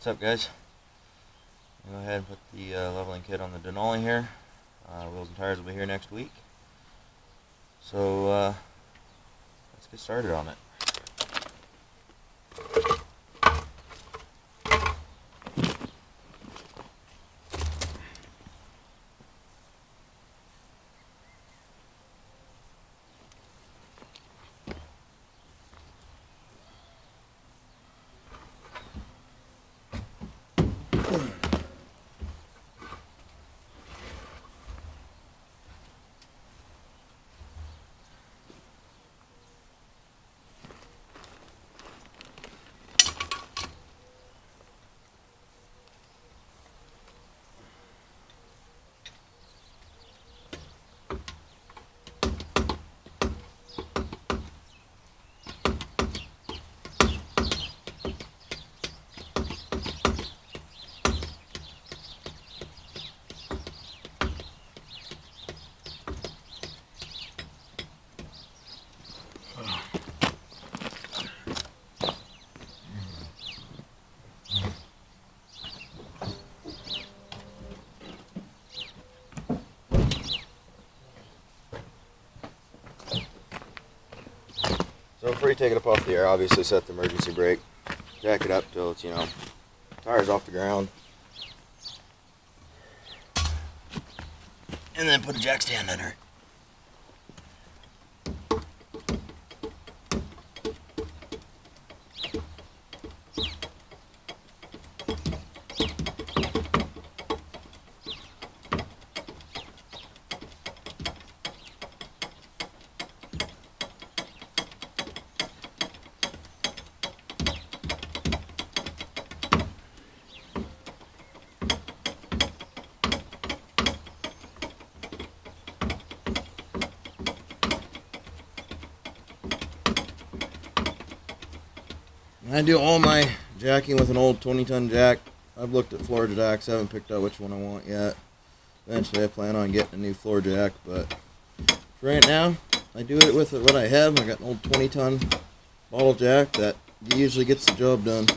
What's up, guys? Go ahead and put the leveling kit on the Denali here. Wheels and tires will be here next week. So let's get started on it. So before you take it up off the air, obviously set the emergency brake, jack it up till it's, tires off the ground, and then put a jack stand under. I do all my jacking with an old 20-ton jack. I've looked at floor jacks, haven't picked out which one I want yet. Eventually I plan on getting a new floor jack, but for right now, I do it with what I have. I got an old 20-ton bottle jack that usually gets the job done.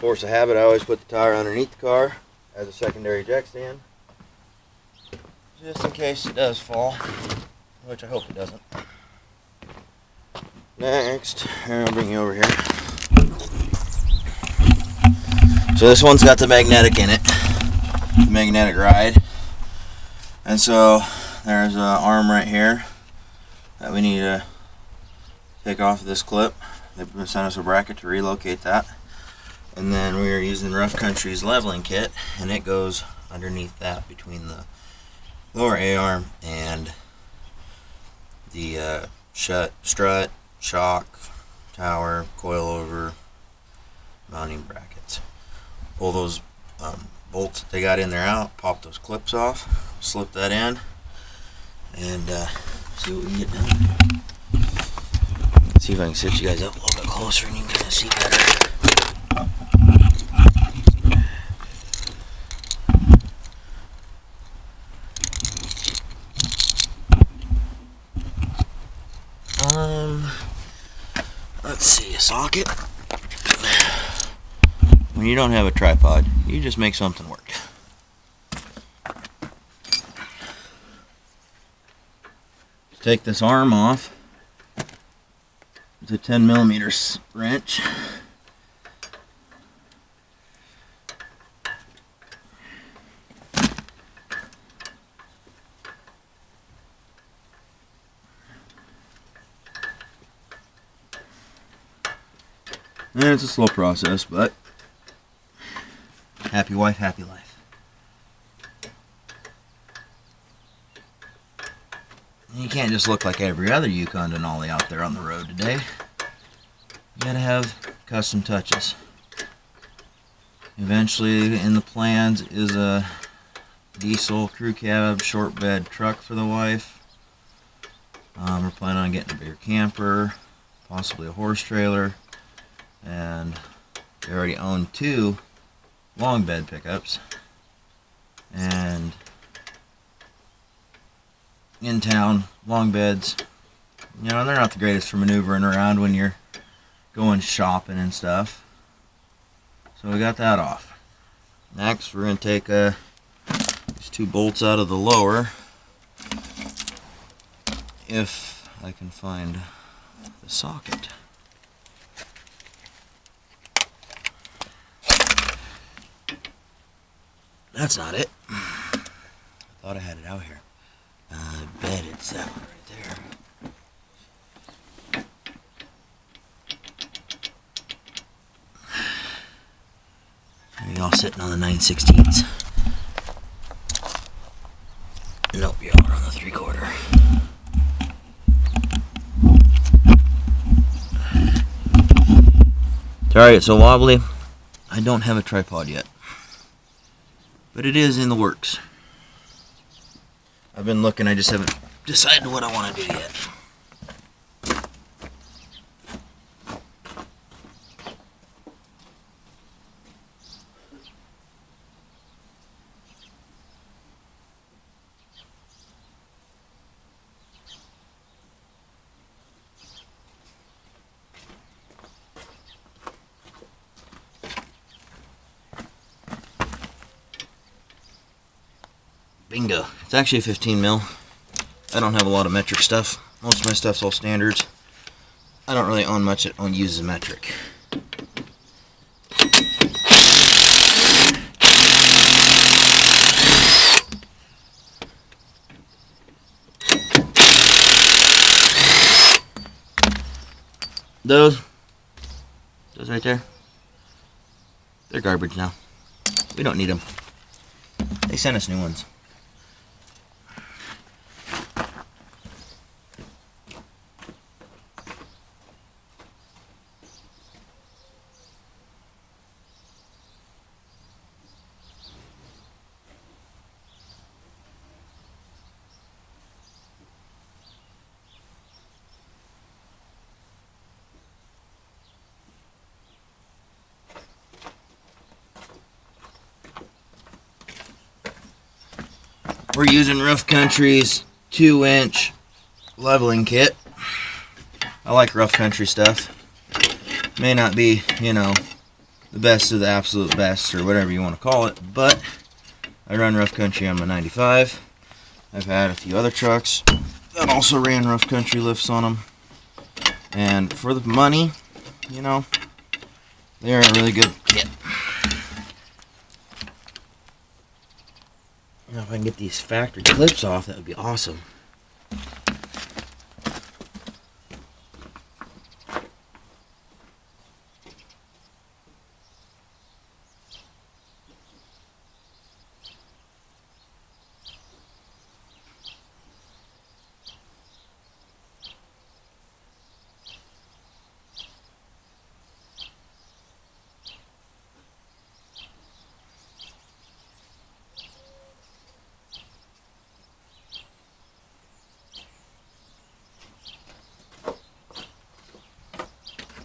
force of habit, I always put the tire underneath the car as a secondary jack stand, just in case it does fall, which I hope it doesn't. Next, I'll bring you over here. So this one's got the magnetic in it, the magnetic ride, and so there's an arm right here that we need to take off this clip. They sent us a bracket to relocate that, and then we are using Rough Country's leveling kit, and it goes underneath that between the lower A-arm and the strut, shock, tower, coilover, mounting brackets. Pull those bolts that they got in there out, pop those clips off, slip that in, and see what we can get done. See if I can set you guys up a little bit closer and you can kind of see better. Let's see, a socket. When you don't have a tripod, you just make something work. Take this arm off. It's a 10mm wrench. And it's a slow process, but happy wife, happy life. And you can't just look like every other Yukon Denali out there on the road today. You gotta have custom touches. Eventually, in the plans is a diesel crew cab short bed truck for the wife. We're planning on getting a bigger camper, possibly a horse trailer, and we already own 2 long bed pickups, and in town long beds, you know, they're not the greatest for maneuvering around when you're going shopping and stuff, so we got that off. Next we're going to take these 2 bolts out of the lower, if I can find the socket. That's not it. I thought I had it out here. I bet it's that one right there. Maybe all sitting on the 9/16. Nope, y'all are on the 3/4. Sorry it's so wobbly. I don't have a tripod yet, but it is in the works. I've been looking, I just haven't decided what I want to do yet. Bingo. It's actually a 15mm. I don't have a lot of metric stuff. Most of my stuff's all standards. I don't really own much that uses metric. Those right there, they're garbage now. We don't need them. They sent us new ones. We're using Rough Country's 2-inch leveling kit. I like Rough Country stuff. May not be, you know, the best of the absolute best, or whatever you want to call it, but I run rough country on my 95. I've had a few other trucks that also ran rough country lifts on them, and for the money, you know, they're a really good kit. Now if I can get these factory clips off, that would be awesome.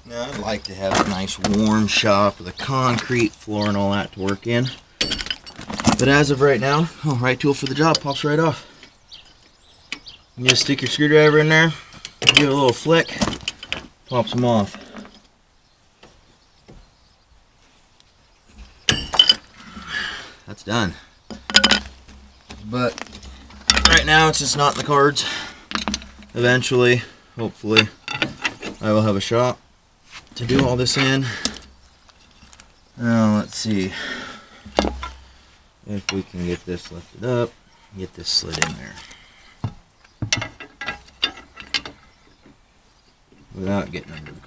Now I'd like to have a nice warm shop with a concrete floor and all that to work in. But as of right now, right tool for the job, pops right off. You just stick your screwdriver in there, give it a little flick, pops them off. That's done. But right now it's just not in the cards. Eventually, hopefully, I will have a shop to do all this in. Now let's see if we can get this lifted up, get this slid in there without getting under the car.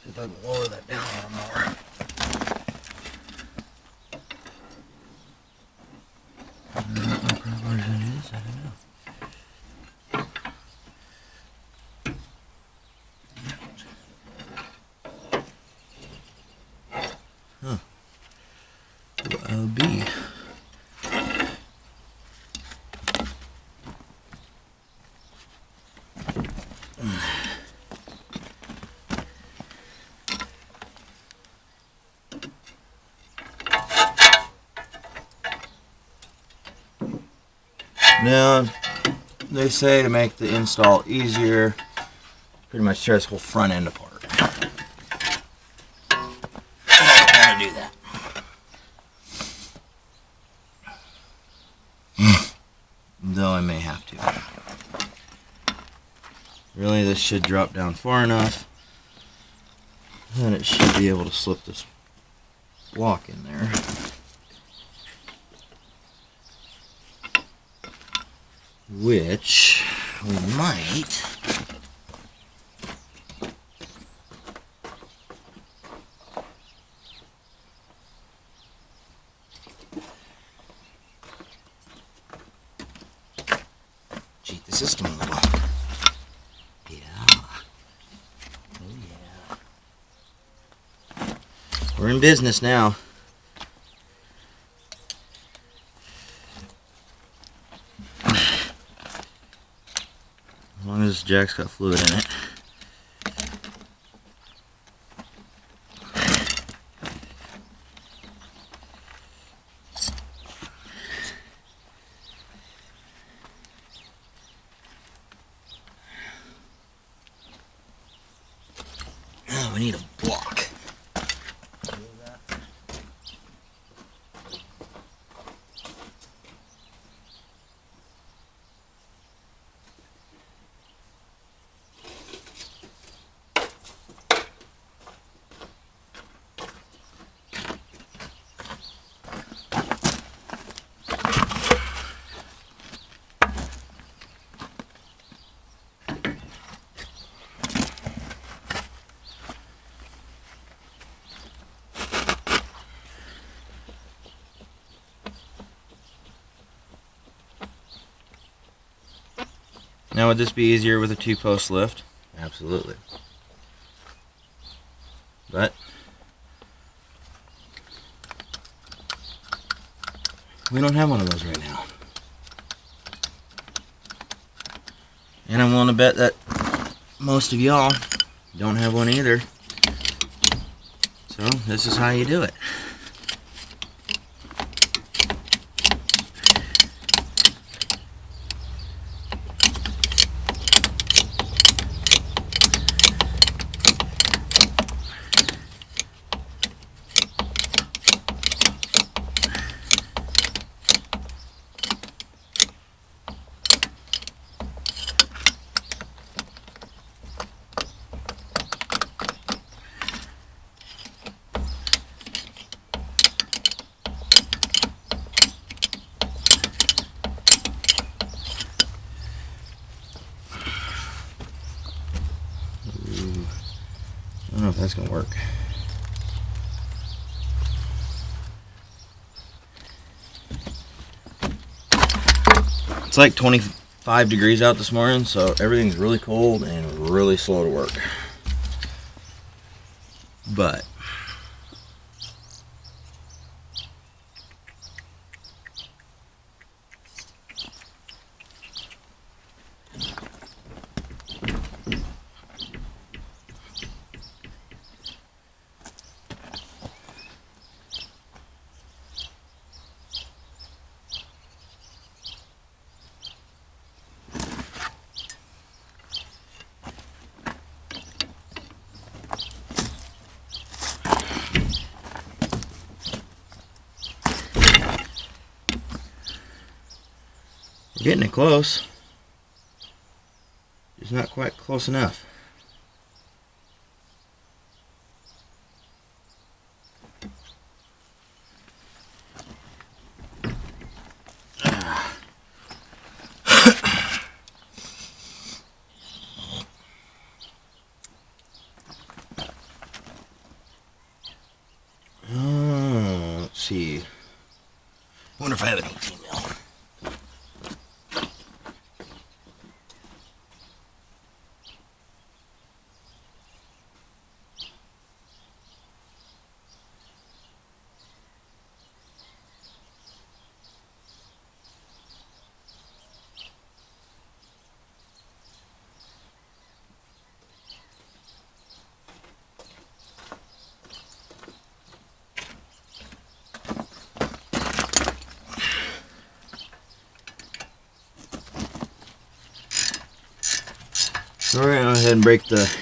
If I can lower that down a little more. I don't know what version it is, I don't know. Huh. LB. Now, they say to make the install easier, pretty much tear this whole front end apart. I don't want to do that. Though I may have to. Really, this should drop down far enough that it should be able to slip this block in there. Which we might cheat the system a little. Yeah. Oh yeah. We're in business now. As long as this jack's got fluid in it. Oh, we need a block. Now, would this be easier with a two-post lift? Absolutely. But We don't have one of those right now. And I'm willing to bet that most of y'all don't have one either. So this is how you do it. I don't know if that's gonna work. It's like 25 degrees out this morning, so everything's really cold and really slow to work. But we're getting it close. It's not quite close enough. Let's see. Wonder if I have an 18 mil. So we're going to go ahead and break the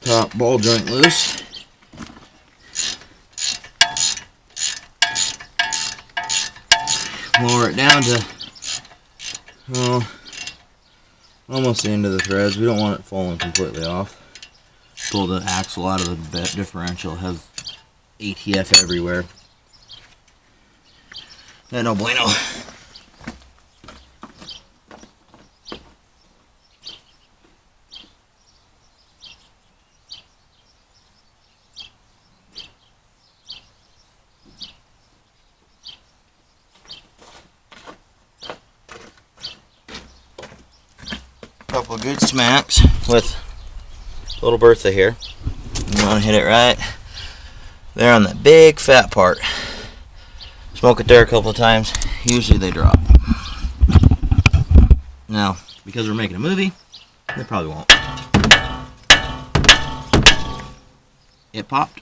top ball joint loose. Lower it down to almost the end of the threads. We don't want it falling completely off. Pull the axle out of the differential. Have ATF everywhere. No bueno. Couple of good smacks with little Bertha here. You want to hit it right there on that big fat part. Smoke it there a couple of times. Usually they drop. Now, because we're making a movie, they probably won't. It popped.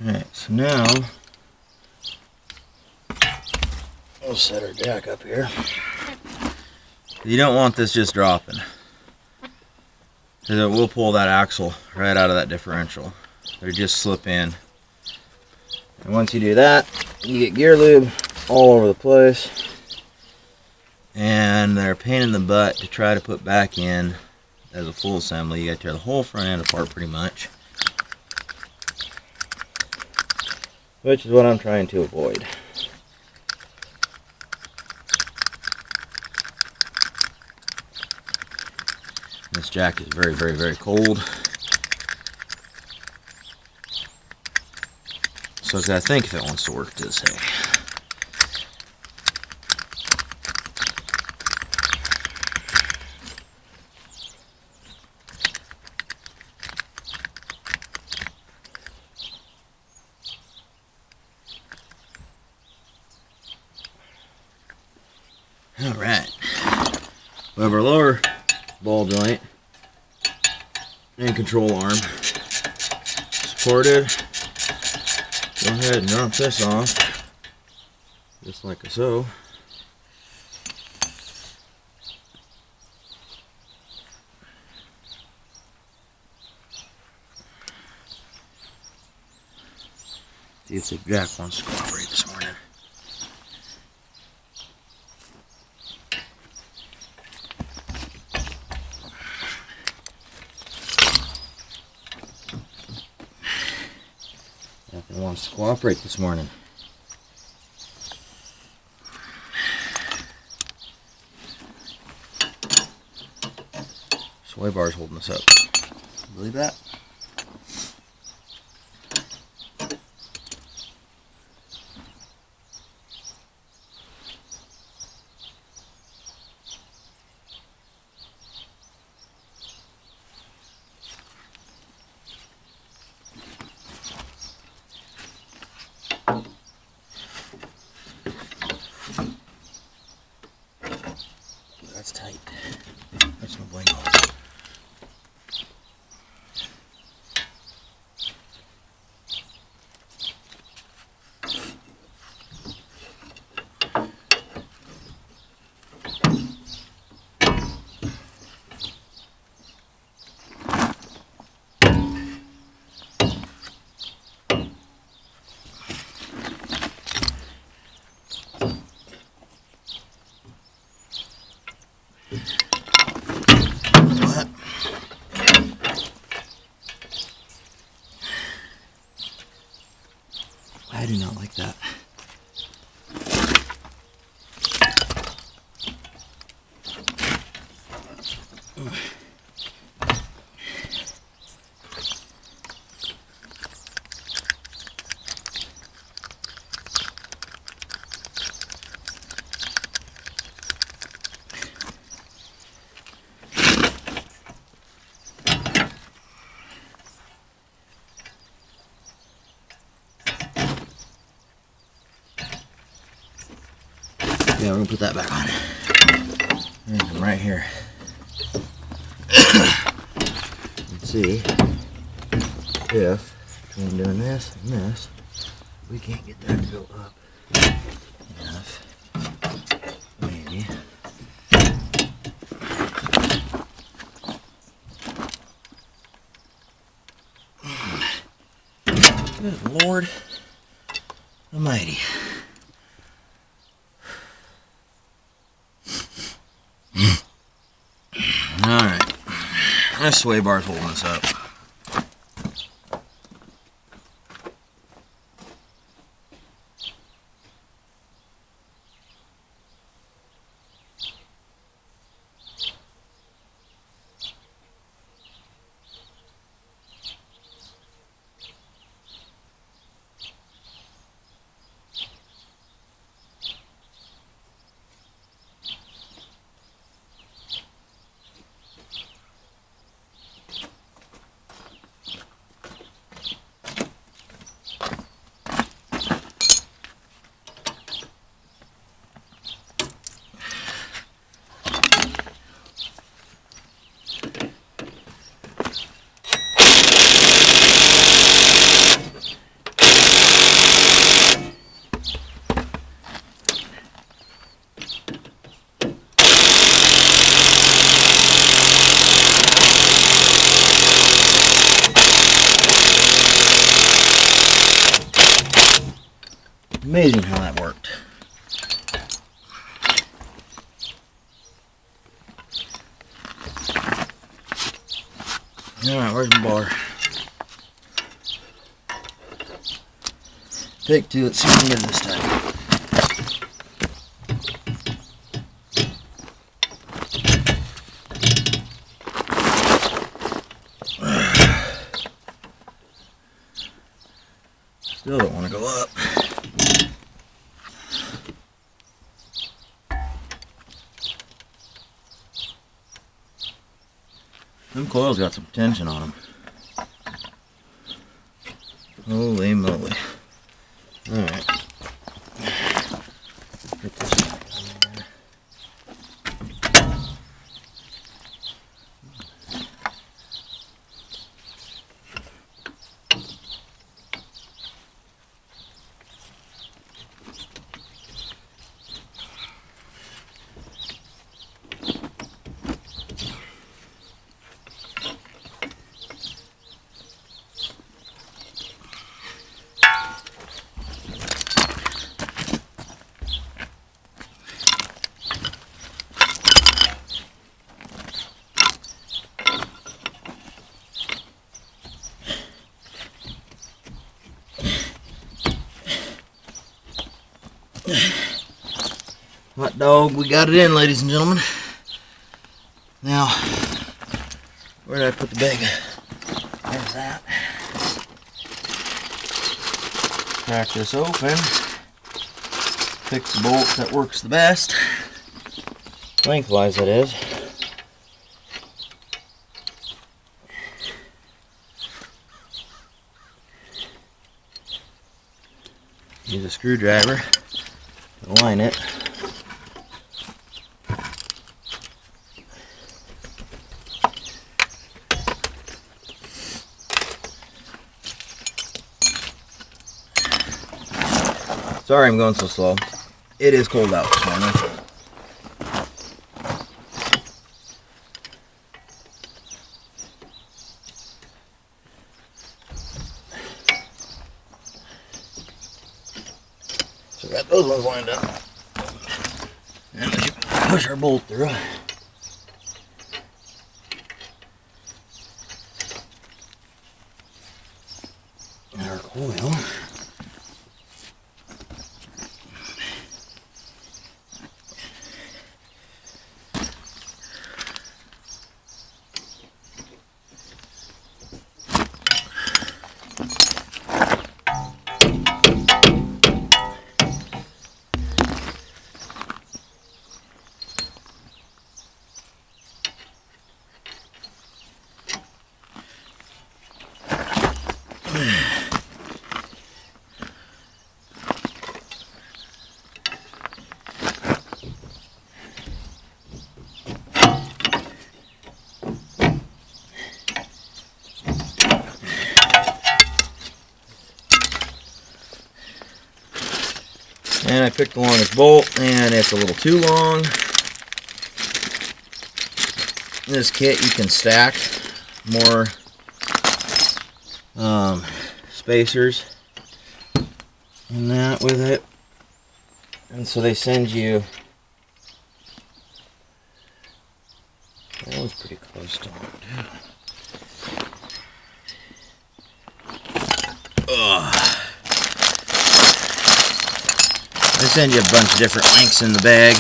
Alright, so now we'll set our jack up here. You don't want this just dropping, because it will pull that axle right out of that differential. It'll just slip in. And once you do that, you get gear lube all over the place. And they're a pain in the butt to try to put back in as a full assembly. You got to tear the whole front end apart pretty much. which is what I'm trying to avoid. This jack is very, very, very cold. So it's got to think if it wants to work to this hay. Alright. We have our lower ball joint and control arm supported. Go ahead and knock this off, just like so. See if the jack wants to cooperate this morning. Nothing wants to cooperate this morning. Sway bar's holding us up. Believe that? That's tight. That's no bueno. I do not like that. Yeah, we're gonna put that back on. There's them right here. Let's see if between doing this and this, we can't get that to go up enough. Maybe. Good Lord Almighty. Alright, this sway bar's holding us up. Amazing how that worked. Alright, where's my bar? pick too. Let's see if we can get it this time. Still don't want to go up. Them coils got some tension on them. Holy moly. Alright. Get this back on there. Hot dog, we got it in, ladies and gentlemen. Now, where did I put the bag? There's that. Crack this open. Pick the bolt that works the best. Lengthwise, that is. Use a screwdriver to line it. Sorry I'm going so slow. It is cold out this morning. So we got those ones lined up. And we should push our bolt through. And our coil. And I picked the longest bolt, and it's a little too long. In this kit, you can stack more spacers and that with it. And so they send you. That was pretty close to one, too. Ugh. They send you a bunch of different lengths in the bag.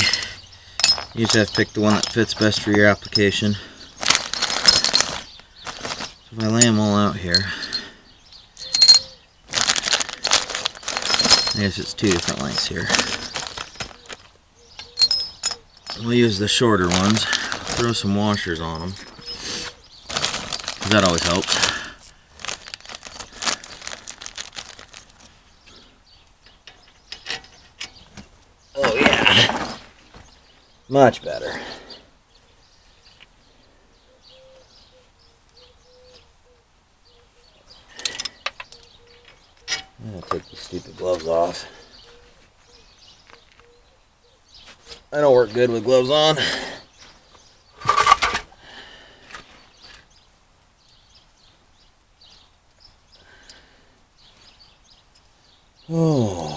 You just have to pick the one that fits best for your application. So if I lay them all out here, I guess it's two different lengths here. We'll use the shorter ones. Throw some washers on them, because that always helps. Oh yeah, much better. I'm gonna take these stupid gloves off. I don't work good with gloves on. Oh.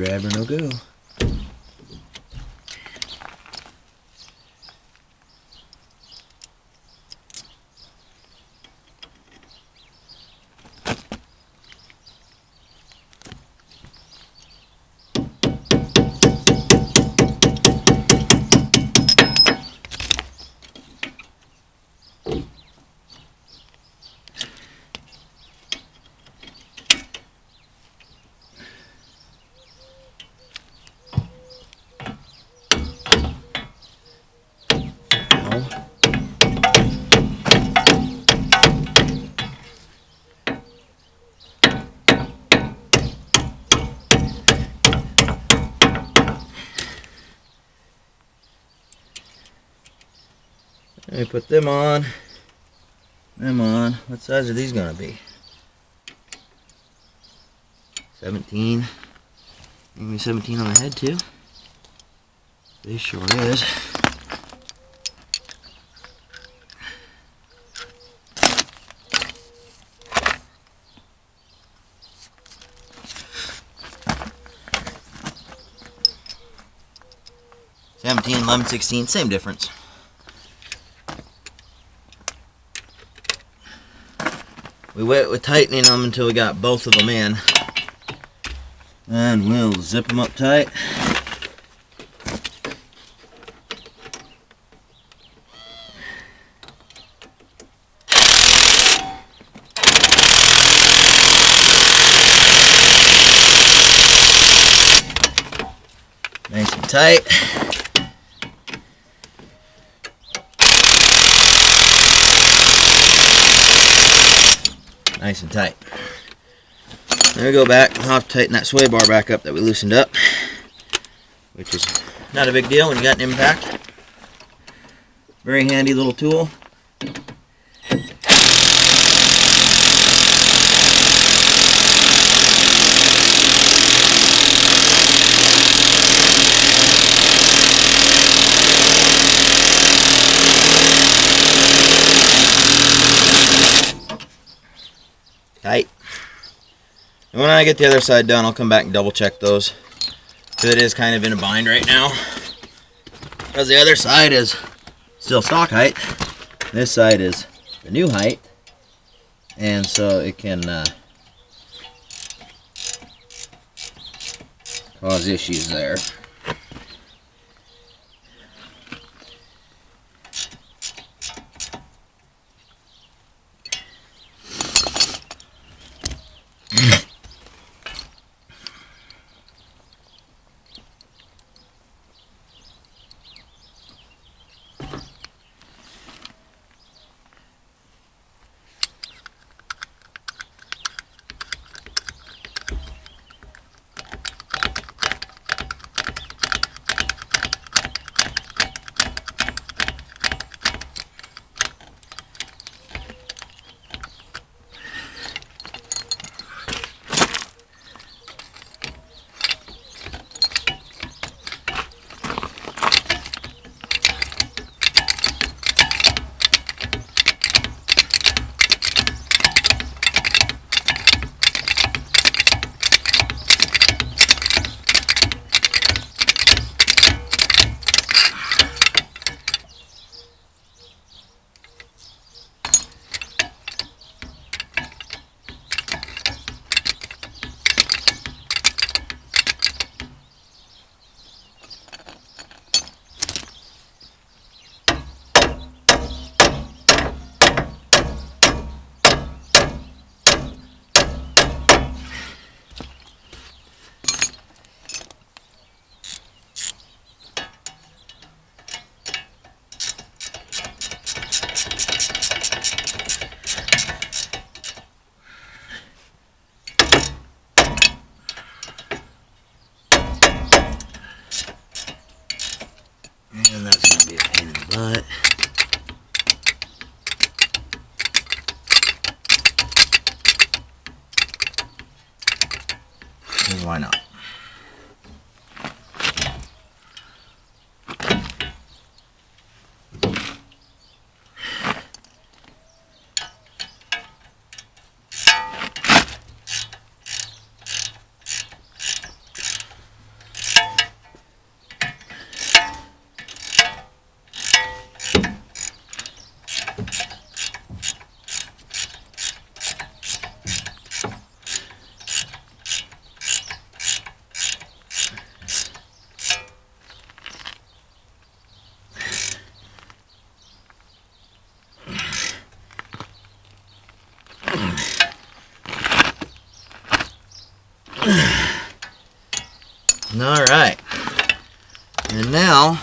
screwdriver, no go. Let me put them on. What size are these gonna be? 17. Maybe 17 on the head too. They sure is. $17, $11, $16, same difference. We went with tightening them until we got both of them in. And we'll zip them up tight. Nice and tight. Nice and tight. Then we go back. I'll have to tighten that sway bar back up that we loosened up, which is not a big deal when you got an impact. Very handy little tool. Tight. And when I get the other side done, I'll come back and double check those. Because it is kind of in a bind right now. Because the other side is still stock height. This side is the new height. And so it can cause issues there. And that's going to be a pain in the butt. Because why not? Alright. And now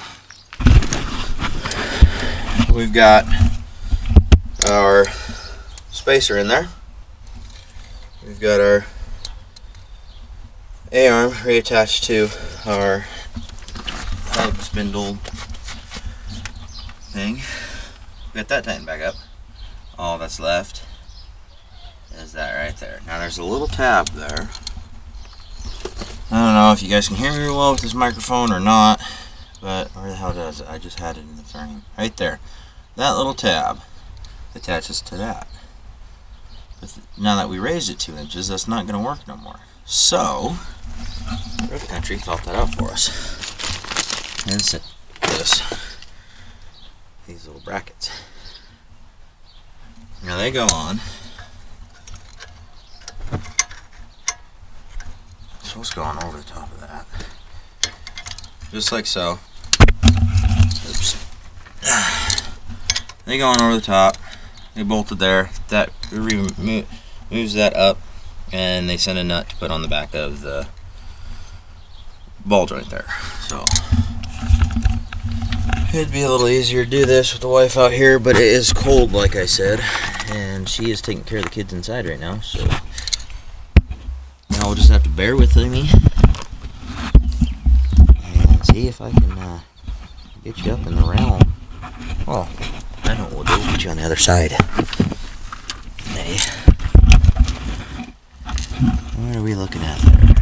we've got our spacer in there. We've got our A-arm reattached to our hub spindle thing. Got that tightened back up. All that's left is that right there. Now there's a little tab there. I don't know if you guys can hear me real well with this microphone or not, but where the hell does it? I just had it in the frame. Right there. That little tab attaches to that. But now that we raised it 2 inches, that's not going to work no more. So, Roof Country thought that out for us. And sent these little brackets. Now they go on. So let's go on over the top of that. Just like so. Oops. They go on over the top. They bolted there. That moves that up, and they send a nut to put on the back of the ball joint there. So it'd be a little easier to do this with the wife out here, but it is cold, like I said, and she is taking care of the kids inside right now. So now we'll just have to bear with me and see if I can get you up in the realm. Well, I know what we'll do. We'll get you on the other side. Hey. What are we looking at there?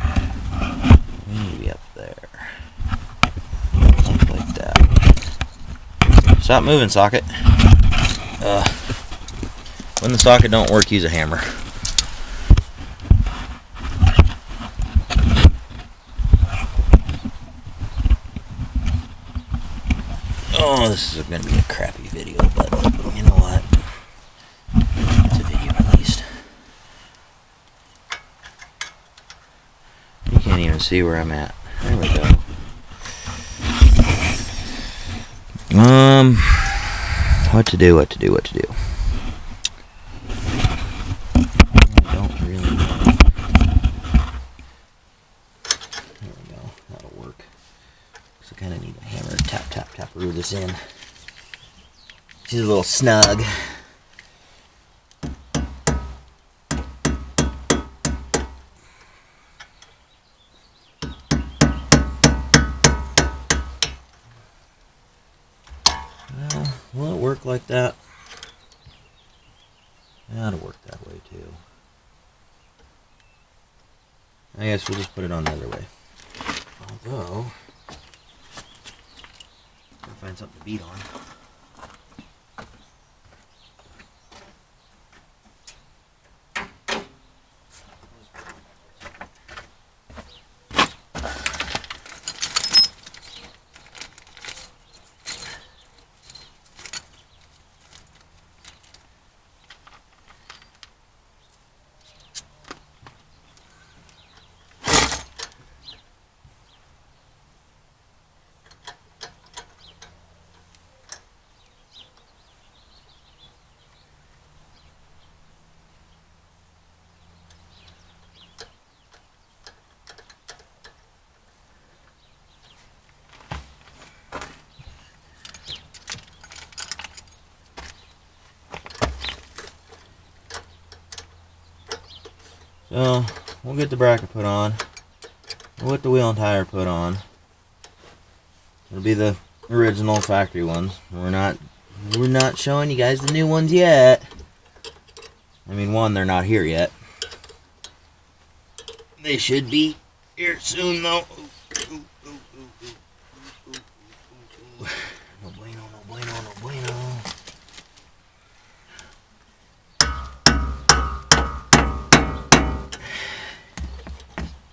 Maybe up there. Something like that. Stop moving, socket. When the socket don't work, use a hammer. Oh, this is going to be a crappy video, but you know what? It's a video at least. You can't even see where I'm at. There we go. What to do? I don't really know. There we go. That'll work. So I kind of need a hammer to tap root this in. She's a little snug. Will it work like that? Yeah, it'll work that way too. I guess we'll just put it on the other way. Although, I'll find something to beat on. So, we'll get the bracket put on. We'll get the wheel and tire put on. It'll be the original factory ones. We're not showing you guys the new ones yet. I mean, one, they're not here yet. They should be here soon, though. No bueno, no bueno, no bueno.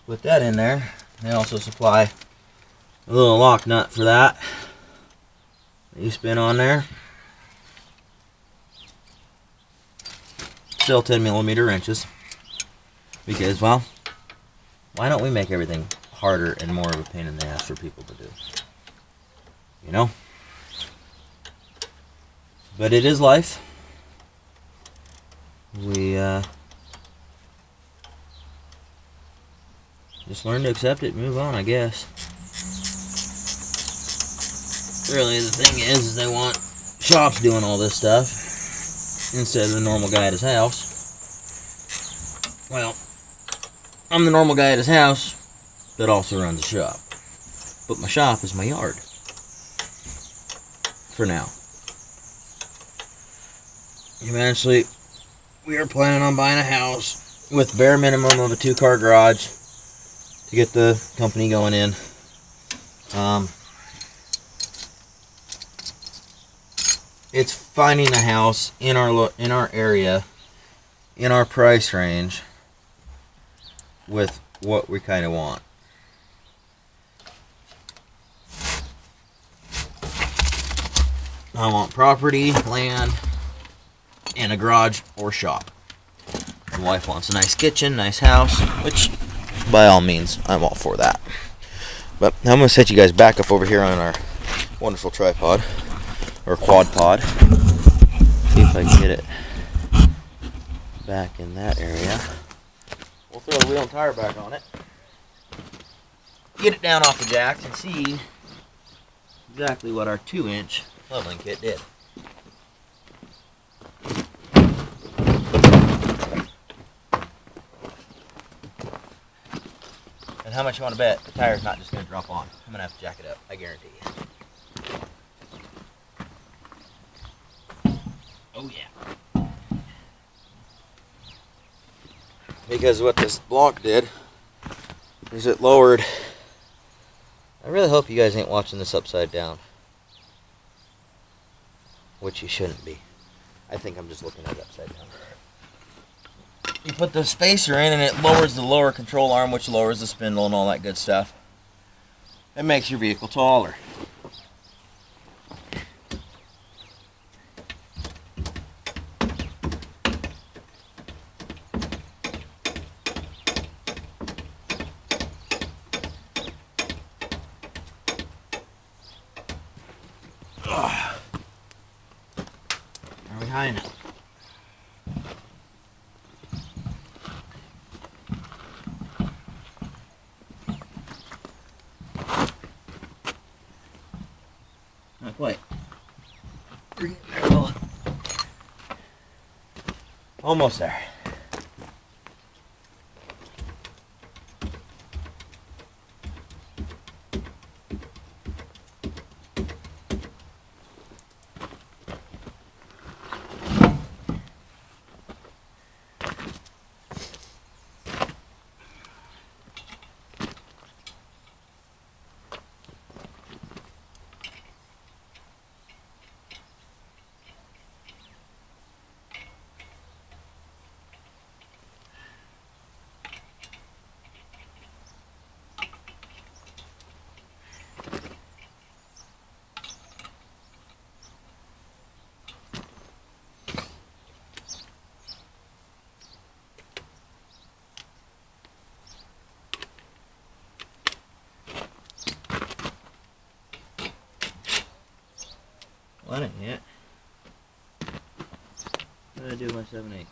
Put that in there. They also supply a little lock nut for that. You spin on there. Still 10mm wrenches. Because, well, why don't we make everything harder and more of a pain in the ass for people to do? You know? But it is life. just learn to accept it and move on, I guess. Really, the thing is they want shops doing all this stuff instead of the normal guy at his house. Well, I'm the normal guy at his house that also runs a shop. But my shop is my yard. For now. Eventually, we are planning on buying a house with bare minimum of a 2-car garage to get the company going in. It's finding a house in our area, in our price range, with what we kind of want. I want property, land, and a garage or shop. My wife wants a nice kitchen, nice house, which, by all means, I'm all for that. But I'm going to set you guys back up over here on our wonderful tripod, or quad pod. See if I can get it back in that area. We'll throw the wheel and tire back on it. Get it down off the jacks and see exactly what our 2-inch leveling kit did. And how much you want to bet the tire's not just going to drop on? I'm going to have to jack it up, I guarantee you. Oh yeah. Because what this block did is it lowered. I really hope you guys ain't watching this upside down. Which you shouldn't be. I think I'm just looking at it upside down. You put the spacer in and it lowers the lower control arm, which lowers the spindle and all that good stuff. It makes your vehicle taller. Are we high enough? Not quite. We're getting there, fella. Almost there. Well, that ain't yet. What did I do with my 7/8?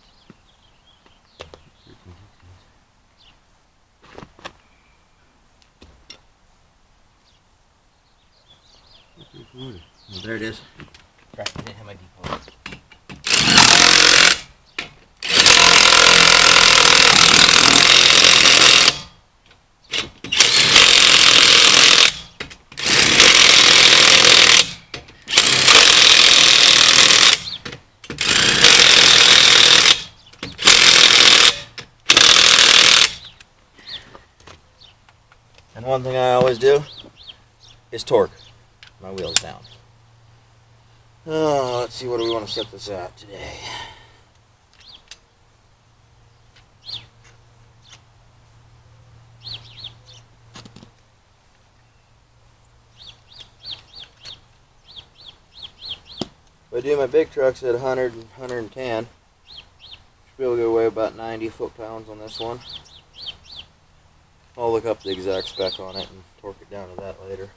Well, there it is. Crap, I didn't have my depot. And one thing I always do is torque my wheels down. Oh, let's see, what do we want to set this at today? If I do my big trucks at 100 and 110, should be able to go away about 90 foot-pounds on this one. I'll look up the exact spec on it and torque it down to that later.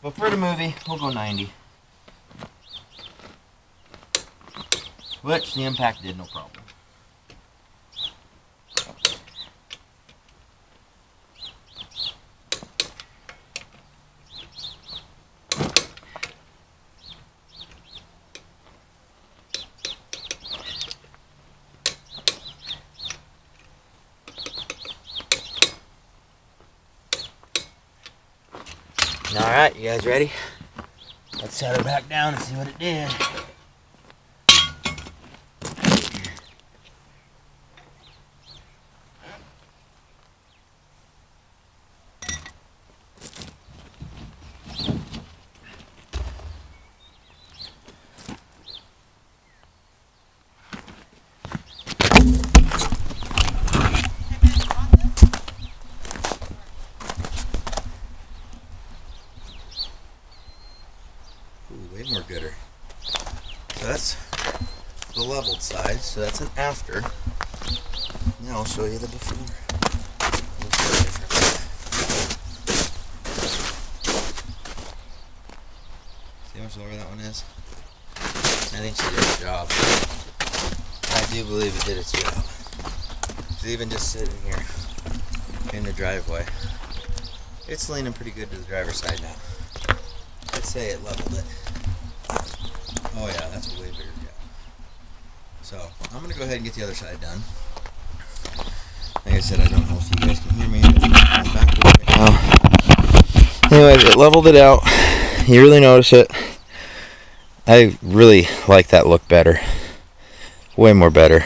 But for the movie, we'll go 90. Which the impact did no problem. Alright, you guys ready? Let's set her back down and see what it did. Ooh, way more gooder. So that's the leveled side, so that's an after. Now I'll show you the before. See how much lower that one is? I think she did its job. I do believe it did its job. It's even just sitting here in the driveway. It's leaning pretty good to the driver's side now. I'd say it leveled it. Oh yeah, that's a way bigger gap. So, I'm going to go ahead and get the other side done. Like I said, I don't know if you guys can hear me. I'm back to it right now. Anyways, it leveled it out. You really notice it. I really like that look better. Way more better.